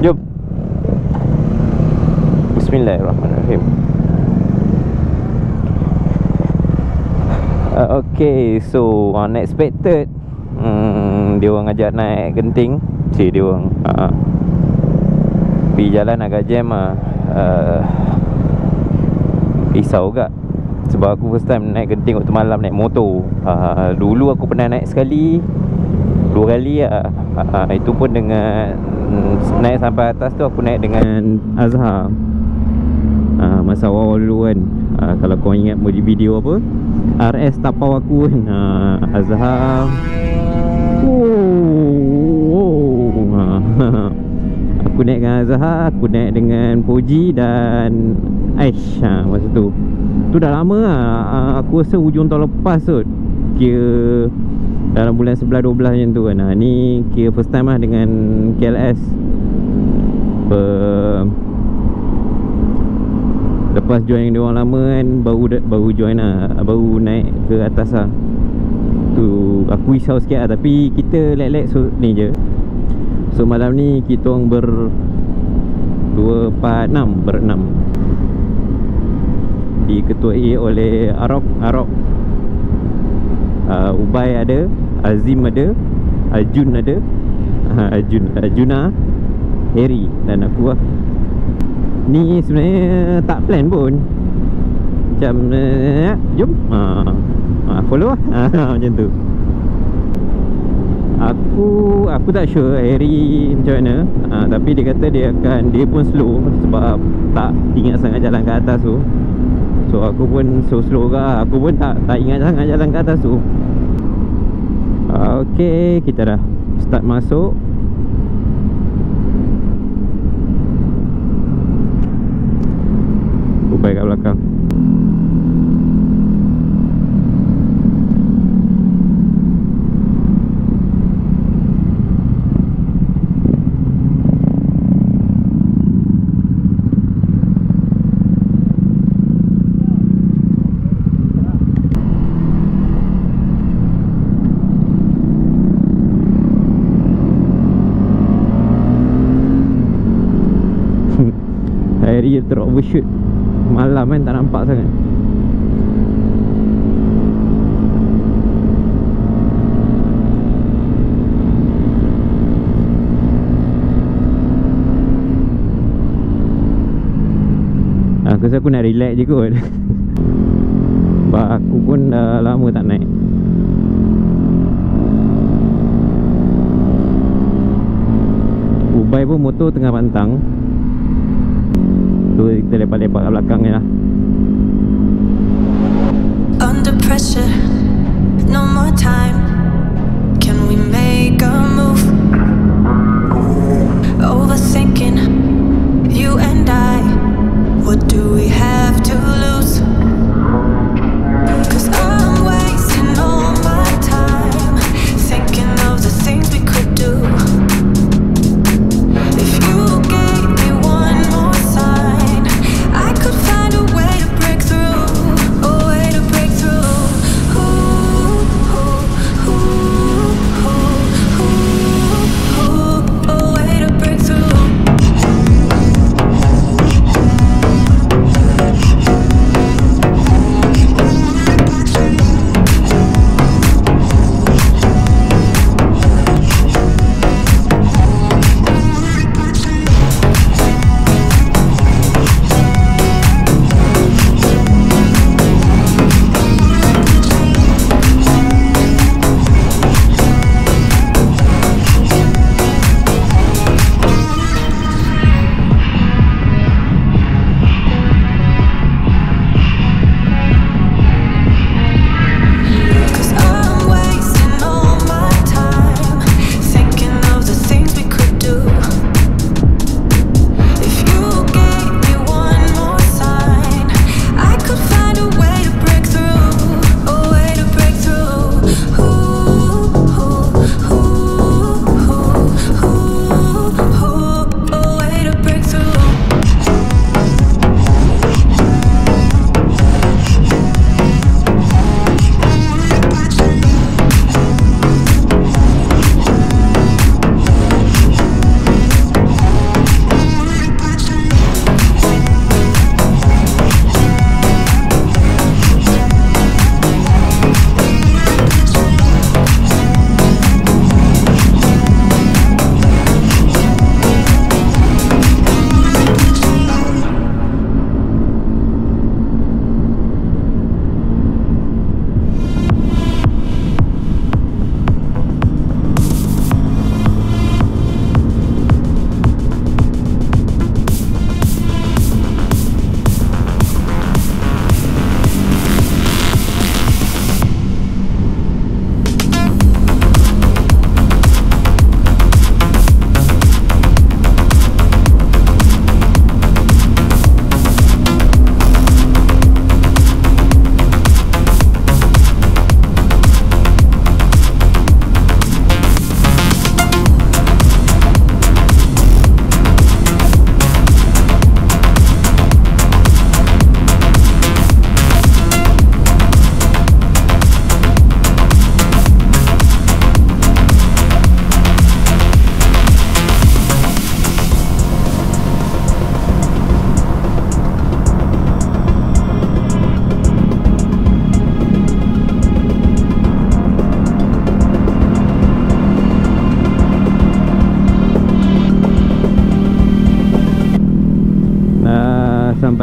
Jom. Bismillahirrahmanirrahim. Okay, so unexpected. Dia orang ajak naik Genting. Dia orang pergi jalan agak jam lah. Risau juga. Sebab aku first time naik Genting waktu malam naik motor. Dulu aku pernah naik sekali, 2 kali lah. Itu pun dengan naik sampai atas tu aku naik dengan Azhar. Masa awal dulu kan. Kalau kau ingat video apa, RS tapau aku kan, Azhar. Aku naik dengan Azhar, aku naik dengan Poji dan Aish. Masa tu dah lama lah. Aku rasa hujung tahun lepas tu, kira dalam bulan 11-12 macam tu kan. Ni kira first time lah dengan KLS. Lepas join dia orang lama kan, baru join lah, baru naik ke atas lah. Tu aku risau sikit lah. Tapi kita lek-lek ni je. So malam ni kita orang 2, 4, 6 berenam. Diketuai oleh Arok. Ubay ada, Azim ada, Arjun ada, Arjuna, Harry dan aku lah. Ni sebenarnya tak plan pun. Macam jom follow lah. Macam tu. Aku tak sure Harry macam mana. Tapi dia kata dia pun slow sebab tak ingat sangat jalan ke atas tu. So aku pun slow ke. Aku pun tak ingat sangat jalan ke atas tu. Okay, kita dah start masuk. Ubay kat belakang. Harry ter-overshoot. Malam kan tak nampak sangat. Aku rasa aku nak relax je kot. Sebab aku pun dah lama tak naik. Ubay pun motor tengah pantang. Tu kita lepak-lepak kat belakang je lah. Under pressure, no more time. Can we make a move? Overthinking, you and I. What do we have to lose? 'Cause I'm wasting all my time thinking of the things we could do. If you gave me one more sign, I could find a way to break through. A way to break through. Ooh, ooh, ooh, ooh, ooh.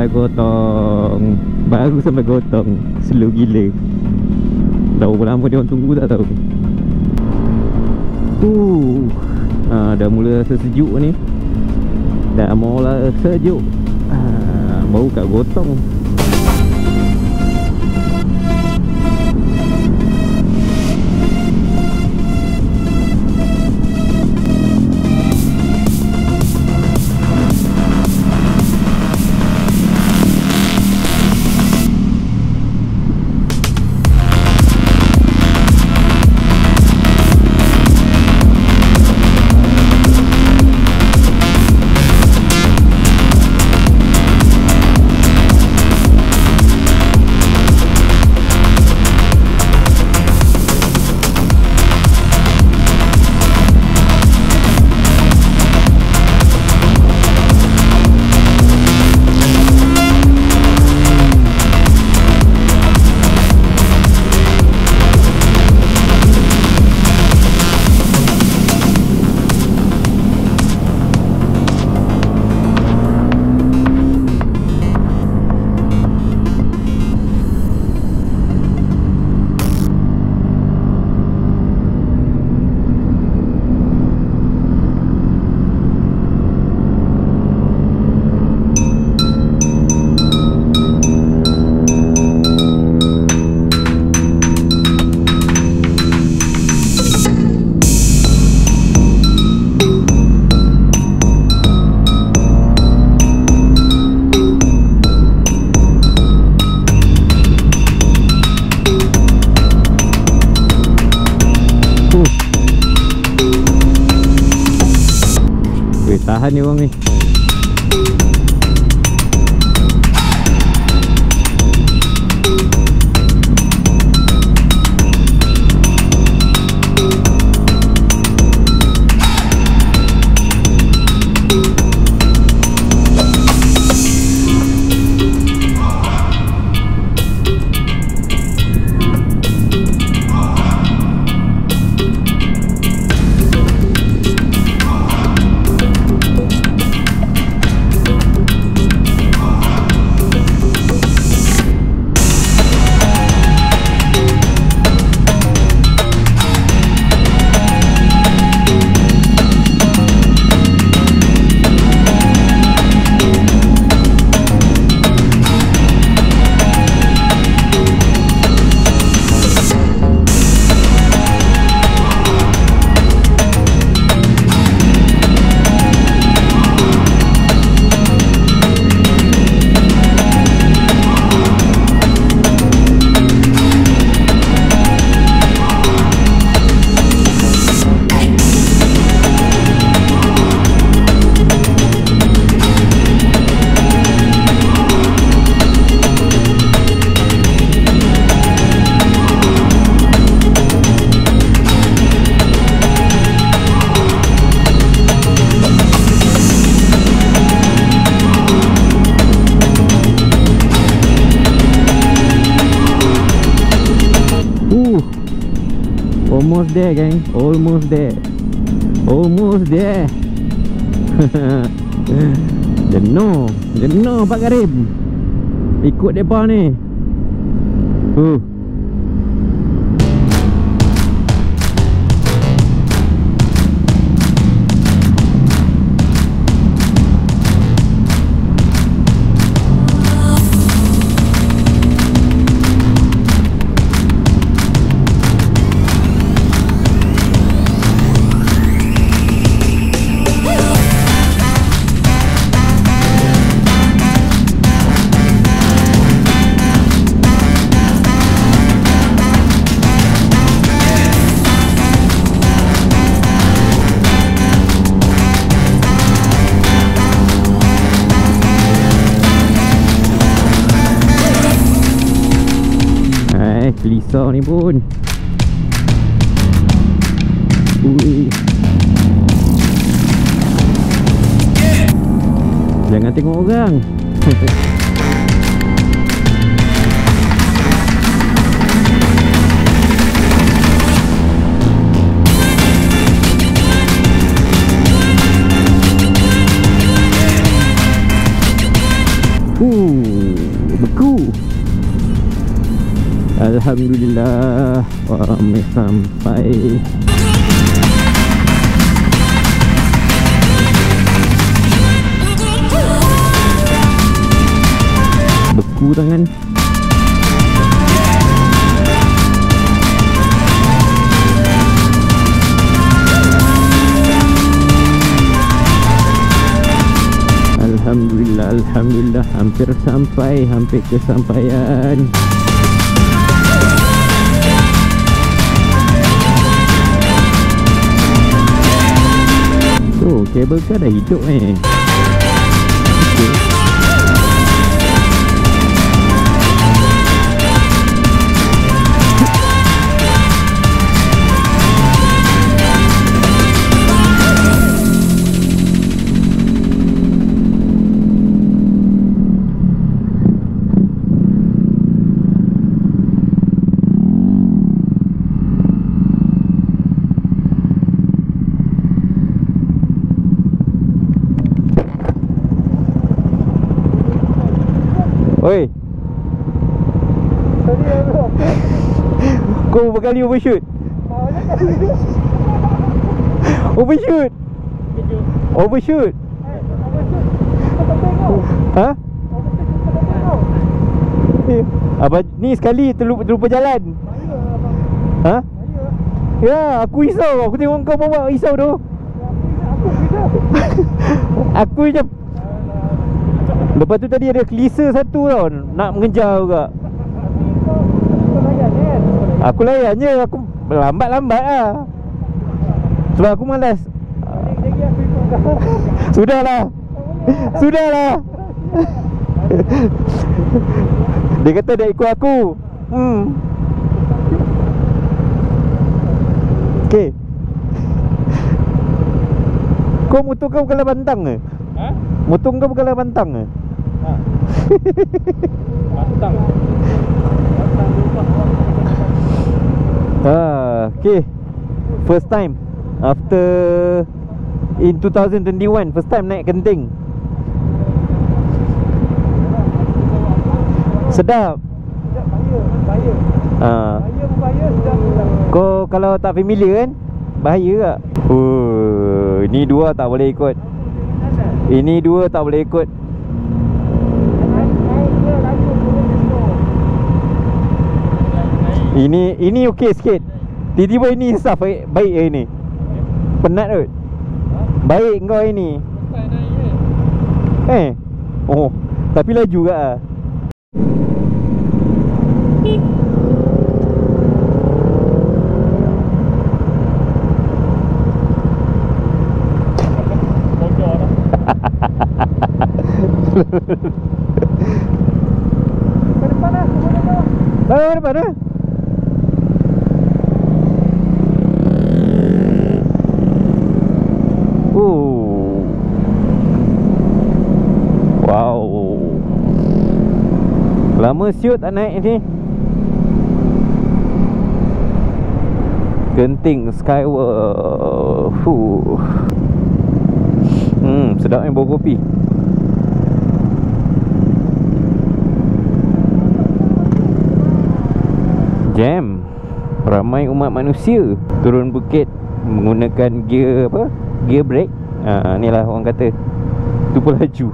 gotong. Baru sampai gotong. Slow gila. Dah berapa lama dia orang tunggu tak tahu. Dah mula rasa sejuk ni. Dah mula sejuk. Baru kat gotong. Tahan ni orang ni. Almost there, gang. Almost there. Almost there. Jenuh. Jenuh Pak Karim. Ikut depa ni. Gelisah ni pun. Ui. Jangan tengok orang. Alhamdulillah, kami sampai. Beku tangan. Alhamdulillah, Alhamdulillah, hampir sampai, hampir kesampaian. Tu, kabel kan dah hidup ni. Okay. Oi. Kau berapa kali overshoot? Overshoot. Overshoot. Ha? Apa ni sekali terlupa jalan. Ha? Ya, aku risau. Aku tengok kau bawa risau tu. Aku macam. Lepas tu tadi ada klisa satu tau, nak mengejar juga. Aku layan je, aku lambat-lambat lah. Sebab aku malas. Sudahlah. Sudahlah. Dia kata dia ikut aku. Okay. Kau motor kau bukanlah bantang ke? Ha? Motor kau bukanlah bantang ke? Ha. Bantang. Okay. First time after in 2021, first time naik Genting. Sedap. Bahaya. Kau kalau tak familiar kan, bahaya tak? Ini dua tak boleh ikut. Ini dua tak boleh ikut. Ini okey sikit. Tiba-tiba ini saf baik ini. Penat kot. Baik kau ini. Oh, tapi laju ke ah. Depan lah, depan lah. Wow. Lama siut tak naik ni. Genting Skyward. Sedap ni bawa kopi. Jam. Ramai umat manusia turun bukit menggunakan gear apa? Gear brake. Ni lah orang kata. Tu pun laju.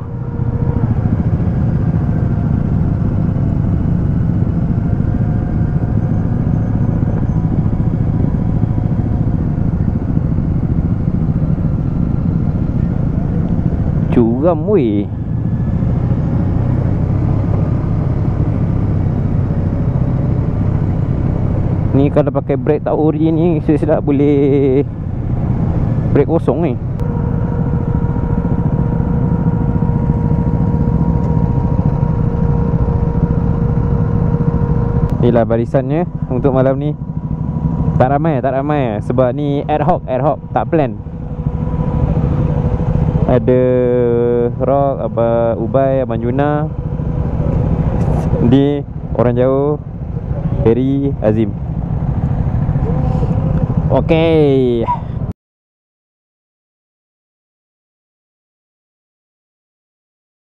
Curam weh. Ni kalau pakai brake tak ori ni, sedap boleh brake kosong ni. Inilah barisannya untuk malam ni. Tak ramai sebab ni ad hoc, tak plan. Ada Rock, Abang Ubay, Abang Juna, Di, orang jauh, Harry, Azim. Okay.